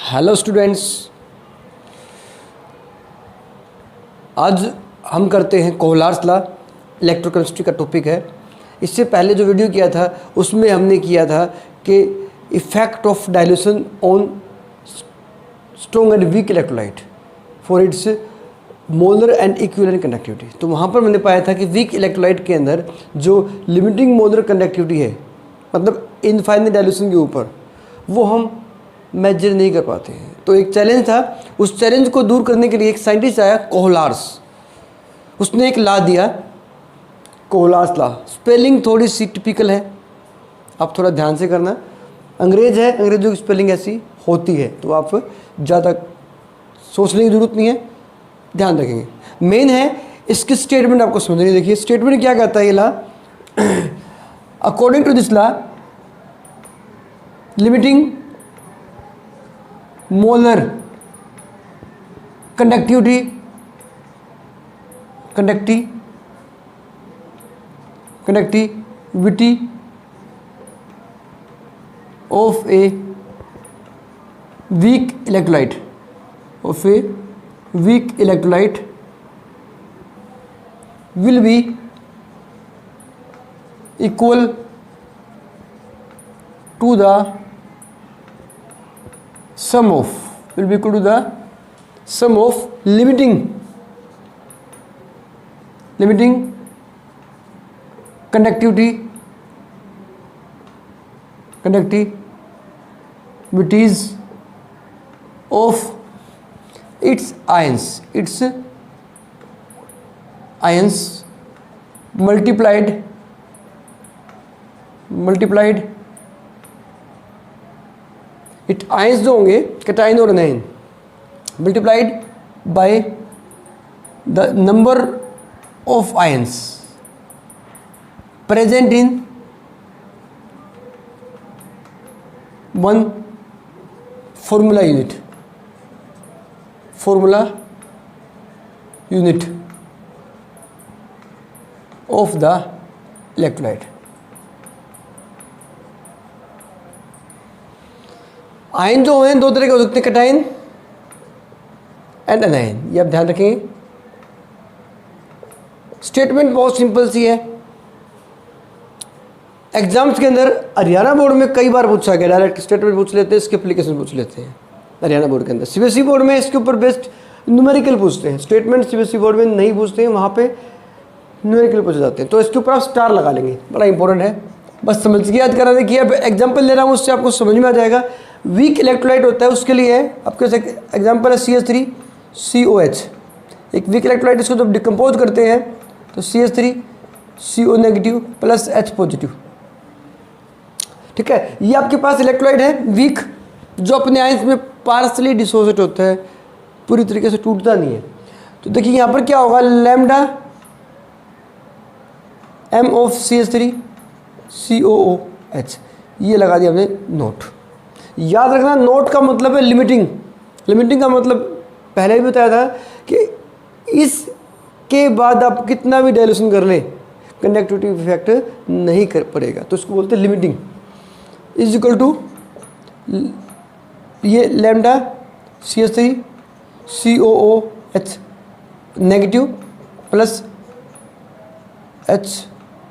Hello students, आज हम करते हैं कोहलार्स लॉ। इलेक्ट्रोकेमिस्ट्री का टॉपिक है। इससे पहले जो वीडियो किया था उसमें हमने किया था कि effect of dilution on strong and weak electrolyte for its molar and equivalent conductivity. तो वहाँ पर मैंने पाया था कि वीक इलेक्ट्रोलाइट के अंदर जो लिमिटिंग मोलर कंडक्टिविटी है, मतलब इनफाइनाइट डाइल्यूशन के ऊपर, वो हम मेजर नहीं कर पाते हैं। तो एक चैलेंज था, उस चैलेंज को दूर करने के लिए एक साइंटिस्ट आया कोहलार्स। उसने एक लॉ दिया, कोहलार्स लॉ। स्पेलिंग थोड़ी सी टिपिकल है, आप थोड़ा ध्यान से करना। अंग्रेज है, अंग्रेजों की स्पेलिंग ऐसी होती है, तो आप ज़्यादा सोचने की ज़रूरत नहीं है, ध्यान रखेंगे। मेन है इसकी स्टेटमेंट आपको समझनी। देखिए स्टेटमेंट क्या कहता है ये law. According to this law, limiting molar conductivity of a weak electrolyte will be equal to the sum of limiting conductivities of its ions multiplied it ions जो होंगे कैटायन और anion, multiplied by the number of ions present in one formula unit of the electrolyte. Ion जो हैं दो तरह के हो सकते हैं, कैटायन एंड एनायन, ये आप ध्यान रखेंगे। स्टेटमेंट बहुत सिंपल सी है। एग्जाम्स के अंदर हरियाणा बोर्ड में कई बार पूछा गया, डायरेक्ट स्टेटमेंट पूछ लेते हैं, इसके एप्लीकेशन पूछ लेते हैं हरियाणा बोर्ड के अंदर। सीबीएसई बोर्ड में इसके ऊपर बेस्ट न्यूमेरिकल पूछते हैं। स्टेटमेंट सीबीएसई बोर्ड में नहीं पूछते हैं, वहाँ पे न्यूमेरिकल पूछे जाते हैं। तो इसके ऊपर आप स्टार लगा लेंगे, बड़ा इंपॉर्टेंट है, बस समझ के याद करा देखिए। अब एग्जाम्पल ले रहा हूँ, उससे आपको समझ में आ जाएगा। वीक इलेक्ट्रोलाइट होता है, उसके लिए आपके एग्जाम्पल है CH3COH। एक वीक इलेक्ट्रोलाइट, इसको जब डिकम्पोज करते हैं तो CH3CO negative plus H positive, ठीक है। ये आपके पास इलेक्ट्रोलाइट है वीक, जो अपने आयंस में पार्सली डिसोसिएट होता है, पूरी तरीके से टूटता नहीं है। तो देखिए यहाँ पर क्या होगा, लैम्डा M ऑफ CH3COOH, ये लगा दिया हमने नोट। याद रखना, नोट का मतलब है लिमिटिंग का मतलब पहले भी बताया था कि इसके बाद आप कितना भी डाइल्यूशन कर लें, कंडक्टिविटी इफेक्ट नहीं कर पड़ेगा, तो इसको बोलते हैं लिमिटिंग। इज इक्वल टू ये lambda CH3COOH negative plus H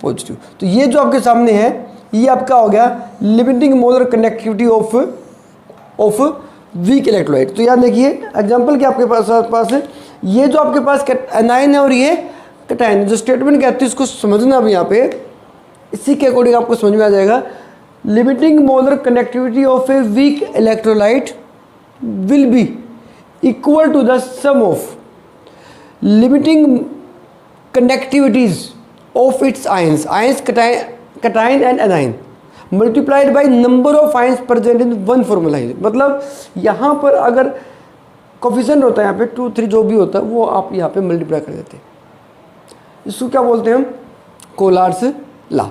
positive. तो ये जो आपके सामने है, ये आपका हो गया limiting molar conductivity of weak electrolyte. तो याद देखिए एग्जांपल क्या आपके पास है, ये जो आपके पास एनायन है और ये कैटायन है। जो स्टेटमेंट कहती है इसको समझना भी यहाँ पे, इसी के अकॉर्डिंग आपको समझ में आ जाएगा। Limiting molar conductivity of a weak electrolyte will be equal to the sum of limiting conductivities of its ions cation and anion multiplied by number of ions present in one formula unit। मतलब यहाँ पर अगर coefficient होता है, यहाँ पे 2 3 जो भी होता है, वो आप यहाँ पे मल्टीप्लाई कर देते हैं। इसको क्या बोलते हैं हम, कोहलार्स लॉ।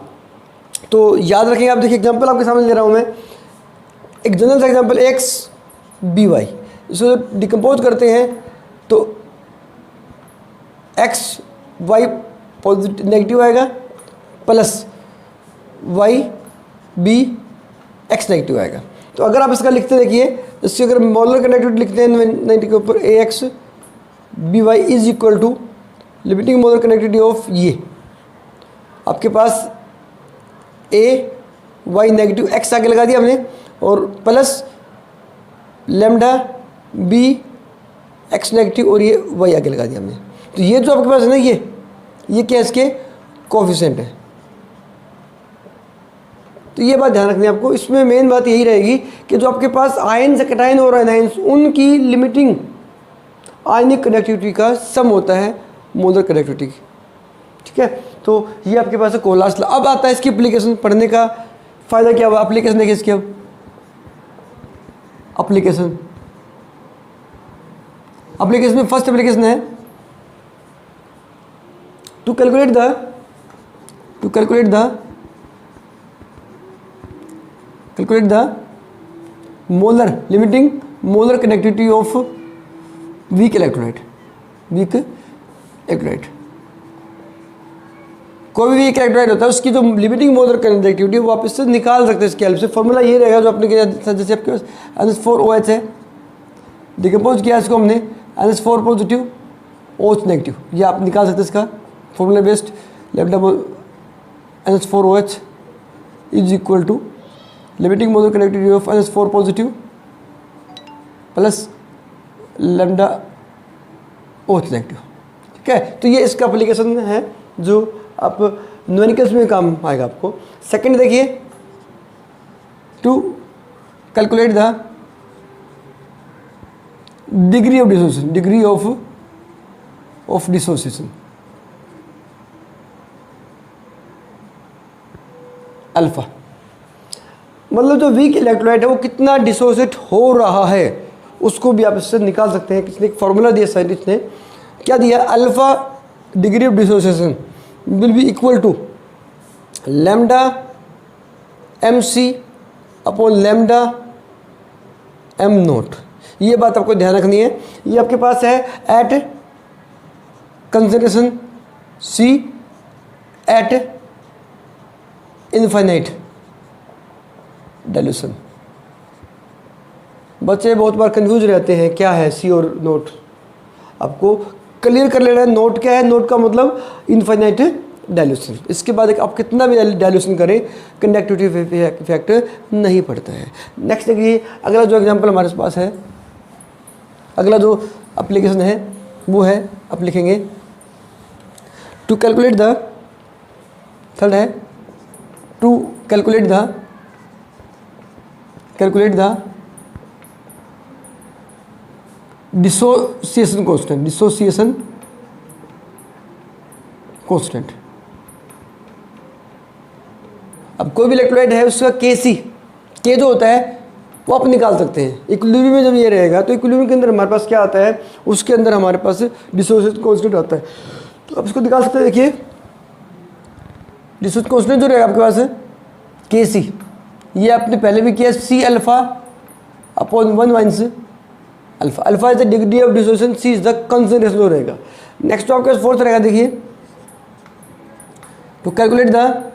तो याद रखेंगे आप। देखिए एग्जांपल आपके सामने ले रहा हूँ मैं, एक जनरल सा एग्जांपल XBY। इसको डिकम्पोज करते हैं तो XY पॉजिटिव नेगेटिव आएगा plus y b x negative आएगा। तो अगर आप इसका लिखते देखिए, इसकी अगर मोलर कनेक्टिविटी लिखते हैं 90 के ऊपर AX BY is equal to limiting molar connectivity of ये आपके पास AY नेगेटिव X आगे लगा दिया हमने और plus lambda B X negative और ये Y आगे लगा दिया हमने। तो ये जो आपके पास है ना ये क्या इसके कोफिशिएंट है। तो ये बात ध्यान रखनी है आपको। इसमें मेन बात यही रहेगी कि जो आपके पास आयन से कैटायन और एनायंस उनकी लिमिटिंग आयनिक कनेक्टिविटी का सम होता है मोलर कनेक्टिविटी की, ठीक है। तो ये आपके पास है कोलास लॉ। अब आता है इसकी एप्लीकेशन, पढ़ने का फ़ायदा क्या हुआ। एप्लीकेशन देखिए इसकी, अब एप्लीकेशन में फर्स्ट एप्लीकेशन है to calculate the molar limiting molar connectivity of weak electrolyte. कोई भी वीक इलेक्ट्रोलाइट होता है उसकी जो लिमिटिंग मोलर कनेक्टिविटी वो आप इससे निकाल सकते हैं। इसके हेल्प से फॉर्मूला ये रहेगा जो आपने किया, जैसे आपके पास NH4OH है, डिकम्पोज किया इसको हमने NH4 पॉजिटिव OH नेगेटिव, ये आप निकाल सकते हैं इसका formula based. Lambda NH4OH is equal to limiting molar connectivity of NH4 positive plus lambda OH negative, ठीक है। तो ये इसका एप्लीकेशन है जो आप न्यूमेरिकल्स में काम आएगा आपको। सेकंड देखिए, to calculate the degree of dissociation alpha, मतलब जो वीक इलेक्ट्रोलाइट है वो कितना डिसोसिएट हो रहा है उसको भी आप इससे निकाल सकते हैं। किसने एक फार्मूला दिया, साइंटिस्ट ने क्या दिया, alpha degree of dissociation will be equal to lambda MC upon lambda M nought. ये बात आपको ध्यान रखनी है। ये आपके पास है at concentration C at infinite dilution. बच्चे बहुत बार कंफ्यूज रहते हैं क्या है C और नोट, आपको क्लियर कर लेना है। नोट क्या है, नोट का मतलब इनफाइनाइट डाइल्यूशन। इसके बाद आप कितना भी डाइल्यूशन करें कंडक्टिविटी इफेक्ट नहीं पड़ता है। नेक्स्ट देखिए, अगला जो एग्जांपल हमारे पास है, अगला जो एप्लीकेशन है वो है, आप लिखेंगे टू कैलकुलेट द, थर्ड है to calculate the dissociation constant. अब कोई भी इलेक्ट्रोलाइट है उसका के जो होता है वो आप निकाल सकते हैं। इक्विलिब्रियम में जब ये रहेगा तो इक्विलिब्रियम के अंदर हमारे पास क्या आता है, उसके अंदर हमारे पास डिसोसिएशन कांस्टेंट आता है। तो आप इसको निकाल सकते हैं। देखिए डिसोसिएशन कांस्टेंट जो रहेगा आपके पास है ये आपने पहले भी किया, C alpha upon 1 minus alpha. Alpha is the degree of dissociation, C is the concentration जो रहेगा। नेक्स्ट आपके पास फोर्थ रहेगा, देखिए to calculate the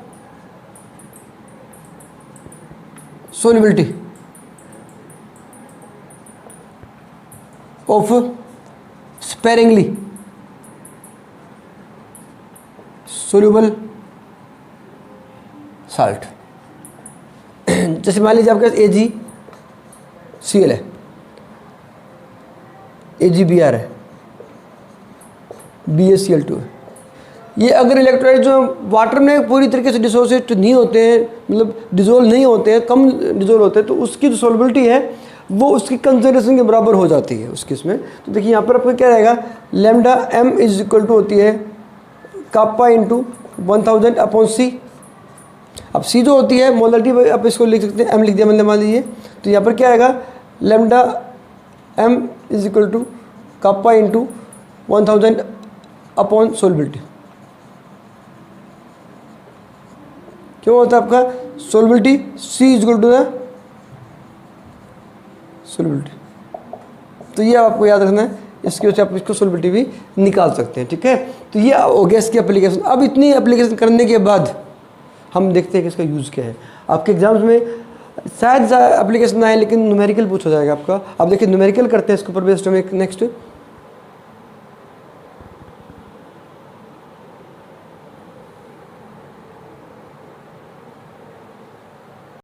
solubility of sparingly soluble salt। जैसे मान लीजिए आपके पास AgCl है, AgBr है, BaCl2 है। ये अगर इलेक्ट्रोलाइट जो वाटर में पूरी तरीके से डिसोसिएट नहीं होते हैं, मतलब डिजोल्व नहीं होते हैं, कम डिजोल्व होते हैं, तो उसकी जो सोलबिलिटी है वो उसकी कंसंट्रेशन के बराबर हो जाती है उसकी इसमें। तो देखिए यहाँ पर आपका क्या रहेगा, lambda M is equal to होती है कापा इंटू 1000 अपॉन C। अब C जो होती है मोलरिटी, आप इसको लिख सकते हैं, M लिख दिया मैंने मान लीजिए। तो यहाँ पर क्या आएगा, lambda M is equal to kappa into 1000 upon solubility. क्यों होता है आपका solubility, C is equal to the solubility. तो ये आपको याद रखना है, इसकी वजह से आप इसको सोलबिलिटी भी निकाल सकते हैं, ठीक है। तो ये हो गया इसकी एप्लीकेशन। अब इतनी एप्लीकेशन करने के बाद हम देखते हैं कि इसका यूज़ क्या है। आपके एग्जाम्स में शायद एप्लीकेशन आए लेकिन न्यूमेरिकल पूछा जाएगा आपका। अब देखिए न्यूमेरिकल करते हैं इसके ऊपर बेस्ड में। नेक्स्ट